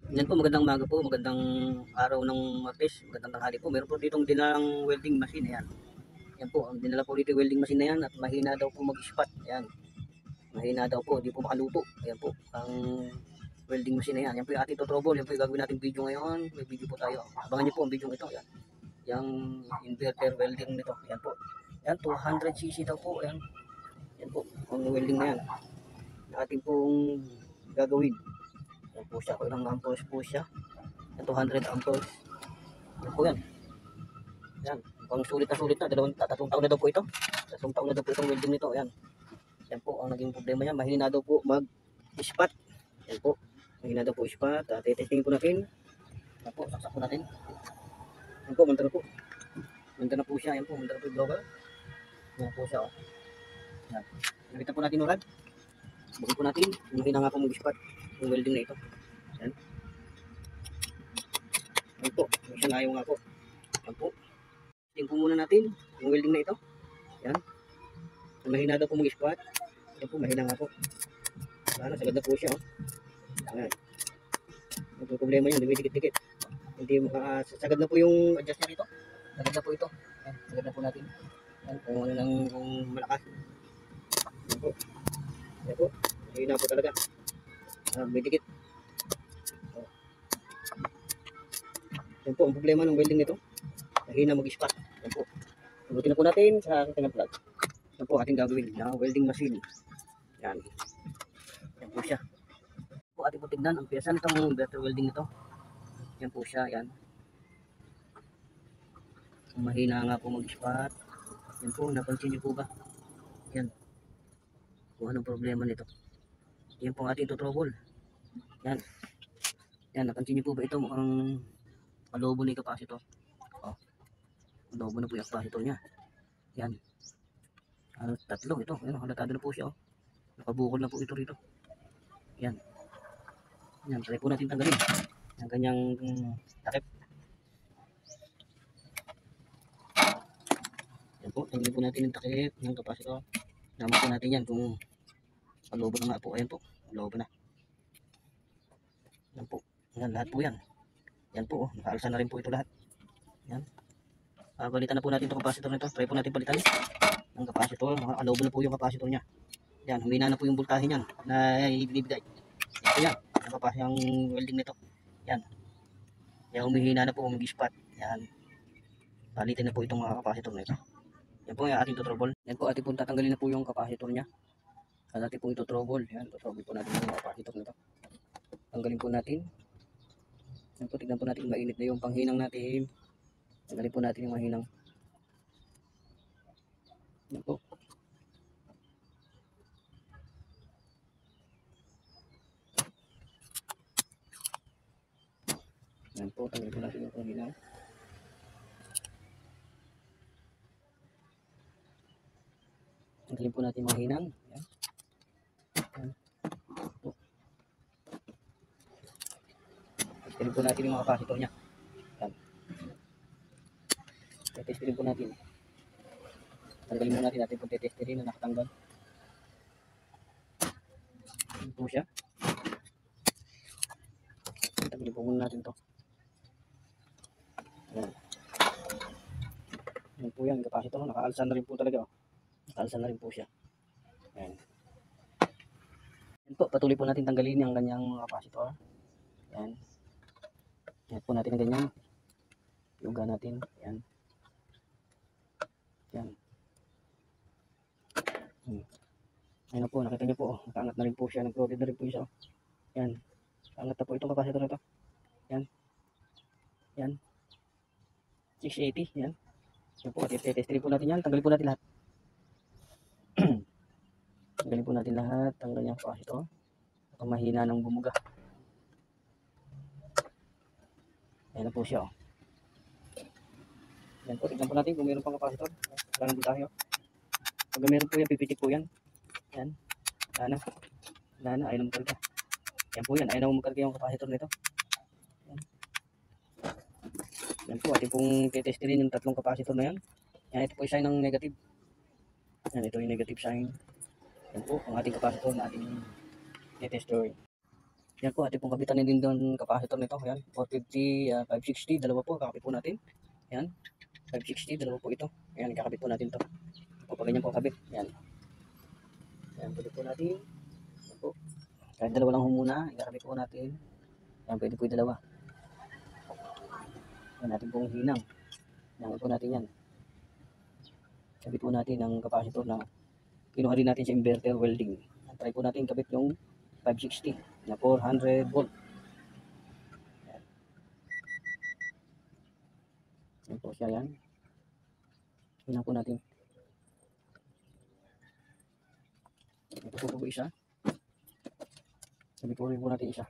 Yan po, magandang umaga po, magandang araw ng Martes, magandang tanghali po. Meron po ditong dinalang welding machine, ayan. Yan po, ang dinala po dito yung welding machine na yan at mahina daw po mag-spot, ayan. Mahina daw po, di po makaluto. Ayan po, ang welding machine na yan. Yan po yung ating trouble, yan po yung gagawin nating video ngayon. May video po tayo. Abangan niyo po ang video ito, ayan. Yung inverter welding nito, ayan po. Yan, 200cc daw po, ayan. Yan po, ang welding na yan. Ating pong gagawin. Yan po siya, kung ilang amperes po siya. 200 amperes. Yan po yan. Yan. Pang sulit na. Tatlong taon na daw po ito. Tatlong taon na daw po itong welding nito. Yan. Yan po ang naging problema niya. Mahina daw po mag-spot. Yan po. Mahina daw po spot. Testing po natin. Yan po. Saksak po natin. Yan po. Manda na po. Manda na po siya. Yan po. Manda na po yung blower. Yan po siya. Oh. Yan. Nakita po natin urad. Bukod po natin. Mahina nga po mag-spot. Yung welding na ito. Yan. Yan po. Siya nga yung nga po. Yan po. Tingnan po muna natin yung welding na ito. Yan. Mahina daw po mag-spot. Yan po, mahina nga po. Sana, sagad na po siya. Oh. Yan. Yung problema yan, dumidikit-dikit. Hindi sagad na po yung adjust niya rito. Sagad na po ito. Yan, sagad na po natin. Yan, kung ano lang, kung malakas. Yan po. Yan po. Mahina po talaga. Dumidikit. Yan po, ang problema ng welding nito. Mahina mag-spot. Yan po. Ulitin na po natin sa ating plug. Yan po ating gagawin na welding machine. Yan. Yan po siya. Po ating po tignan ang piyesa nitong inverter welding nito. Yan po siya. Yan. Mahina nga po mag-spot. Yan po. Napansin niyo po ba? Yan. Kung anong problema nito. Yan po ang ating trouble. Yan. Yan. Napansin niyo po ba ito? Mukhang alobo na yung capacitor. Oh. Alobo na po yung capacitor niya. Yan. Tatlo ito. Ayan, halatado na po siya. Oh. Nakabukol na po ito rito. Yan. Yan. Try po natin tanggalin. Ang kanyang takip. Yan po. Tanggalin po natin yung takip ng capacitor. Naman po natin yan kung alobo na nga po. Ayan po. Alobo na. Yan po. Yan. Lahat po yan. Yan po. Oh. Nakaalsa na rin po ito lahat. Yan. Palitan na po natin itong capacitor nito. Try po natin palitan ang capacitor. Alobo na po yung capacitor niya. Yan, humina na po yung voltahe niyan na ibinibigay. Ito yan, yung welding nito. Yan. Yan, humihina na po, humig-spot. Yan. Palitin na po itong capacitor nito. Yan po yung ating trouble. Yan po, ating po tatanggalin na po yung capacitor niya. At ating po ito trouble. Yan, trouble po natin yung capacitor nito. Tanggalin po natin. Yan po, tignan po natin mainit na yung panghinang natin. Tanggalin po natin yung mahinang. Yan po. Yan po, tanggalin po natin yung panghinang. Tanggalin po natin yung mahinang. Yan. Yan. Tanggalin po natin yung mga capacitor niya. Yan. Testin po natin. Tanggalin mo natin po testin na nakatanggal. Yan po siya. Tanggalin po muna natin to. Yan. Yan po yan, capacitor. Nakaalsa na rin po talaga. Oh. Nakaalsa na rin po siya. Yan. Yan po, patuloy po natin tanggalin yung kanyang capacitor. Yan. Yan po natin ang ganyan. Yuga natin. Yan. Yan. Ayun na po, nakita niyo po. Oh. Nakaangat na rin po siya. Nag-loaded na rin po siya. Oh. Yan. Nakaangat na po itong capacitor na ito. Yan. Yan. 680. Yan. Yan po, testin po natin yan. Tanggalin po natin lahat. Tanggalin po natin lahat. Tanggalin yung capacitor. Ang mahina ng bumuga. Ayan na po siya. Oh. Yan po, tignan po natin kung meron pang capacitor. Wala nang tayo. Pag meron po yan, pipitik po yan. Yan. Wala na. Wala na, ayaw na makarga. Yan po yan, ayaw na makarga yung capacitor nito. Yan. Yan po, ating pong tetestin yung tatlong capacitor na yan. Yan, ito po yung sign ng negative. Yan, ito yung negative sign. Yan po, ang ating capacitor na ating tetester. Yan po, ating pong kapitan din doon capacitor nito. Yan, 450, 560, dalawa po, kakapit po natin. Yan, 560, dalawa po ito. Yan, kakapit po natin to. O, pag ganyan po kabit. Yan. Yan, pwede po natin. Yan po. Kahit dalawa lang muna, ikakabit po natin. Yan, pwede po yung dalawa. Yan, natin pong hinang. Yan po natin yan. Kabit po natin ang capacitor na kinuha rin natin sa inverter welding. Try po natin kabit yung 560 na 400 volt. Yan po siya yan. Hinang po natin. Ito po isa. Kabit po rin po natin isa.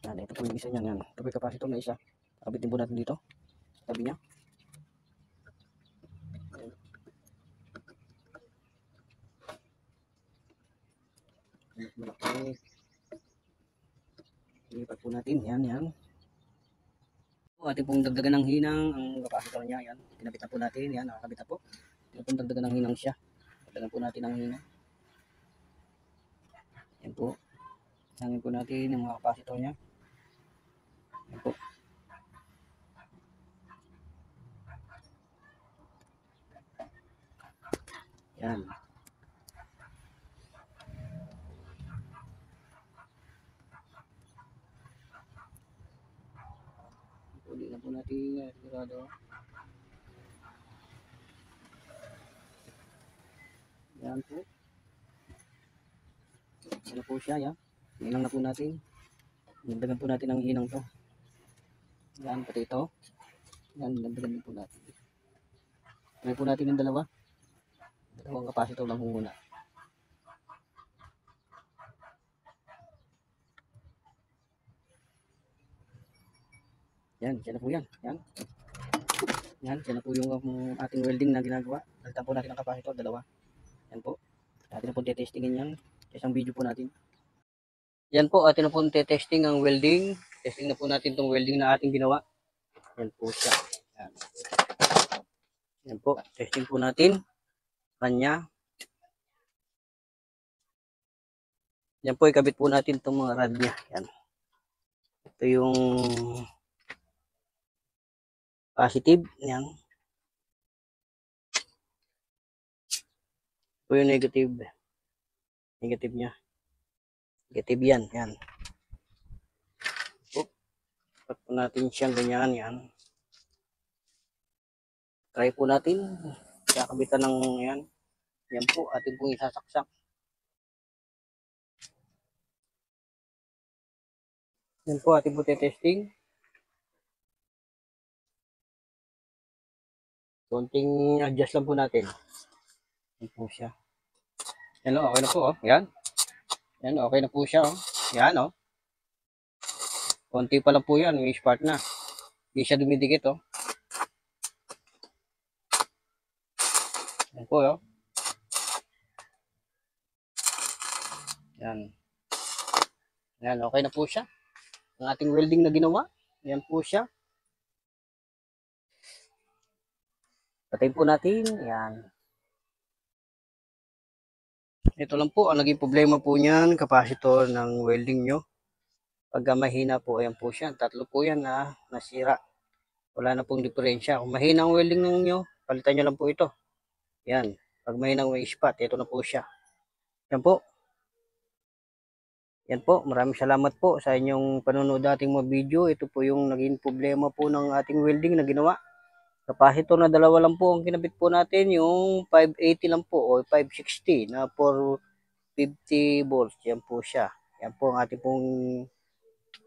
Yan, ito po yung isa niyan. Yan. Ito po yung capacitor na isa. Kabitin po natin dito. Tabi niya. Malaki. Ilipat po natin. Yan, yan. Ating pong dagdagan ng hinang ang capacitor niya. Yan. Kinabit na po natin. Yan, nakakabit na po. Ating pong dagdagan ng hinang siya. Dagdagan po natin ang hinang. Yan po. Hangin po natin ang mga capacitor niya. Yan po. Yan. Puli na po natin. Sigurado. Yan po. Yan po siya. Yan. Hinang na po natin. Dagdagan po natin ang hinang to. Yan, pati ito. Yan, dagdagan po natin. Try po natin yung dalawa. Dalawang capacitor lang muna. Yan, siya na po yan. Yan. Yan, siya na po yung ating welding na ginagawa. Dagdagan po natin ang capacitor, dalawa. Yan po. Atin na po testingin yan. Isang video po natin. Yan po, atin na po testing ang welding. Testing na po natin itong welding na ating ginawa. Yan po siya. Yan. Yan po, testing po natin. Kanya. Yan po, ikabit po natin itong mga rad niya. Yan. Ito yung positive. Yan. Ito yung negative. Negative niya. Negative yan. Yan. Pat po natin siyang ganyan. Yan. Try po natin. Kakabitan ng yan. Yan po, atin pong isasaksak. Yan po, atin po testing. Konting adjust lang po natin. Yan po siya. Yan o, okay na po. Oh. Yan. Yan, okay na po siya. Oh. Yan o. Konti pa lang po yan. May spark na. Hindi siya dumidikit. Oh. Yan po. Oh. Yan. Yan, okay na po siya. Ang ating welding na ginawa. Yan po siya. Patayin po natin. Yan. Ito lang po. Ang naging problema po niyan, capacitor ng welding nyo. Pagka mahina po, ayan po siya. Tatlo po yan na nasira. Wala na pong diferensya. Kung mahina ang welding nyo, palitan nyo lang po ito. Yan. Pag mahina ang spot, ito na po siya. Yan po. Yan po, maraming salamat po sa inyong panonood ating mga video. Ito po yung naging problema po ng ating welding na ginawa. Capacitor na dalawa lang po ang kinabit po natin. Yung 580 lang po o 560 na 450 volts. Yan po siya. Yan po ang ating pong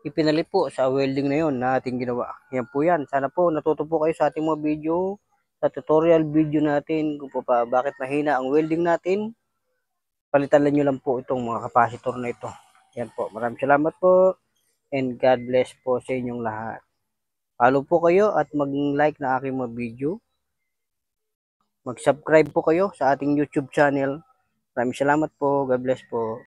ipinalit po sa welding na yun na ating ginawa. Yan po yan. Sana po natuto po kayo sa ating mga video. Sa tutorial video natin kung po pa bakit mahina ang welding natin. Palitan nyo lang po itong mga capacitor na ito. Yan po. Maraming salamat po. And God bless po sa inyong lahat. Follow po kayo at mag-like na aking mga video. Mag-subscribe po kayo sa ating YouTube channel. Maraming salamat po. God bless po.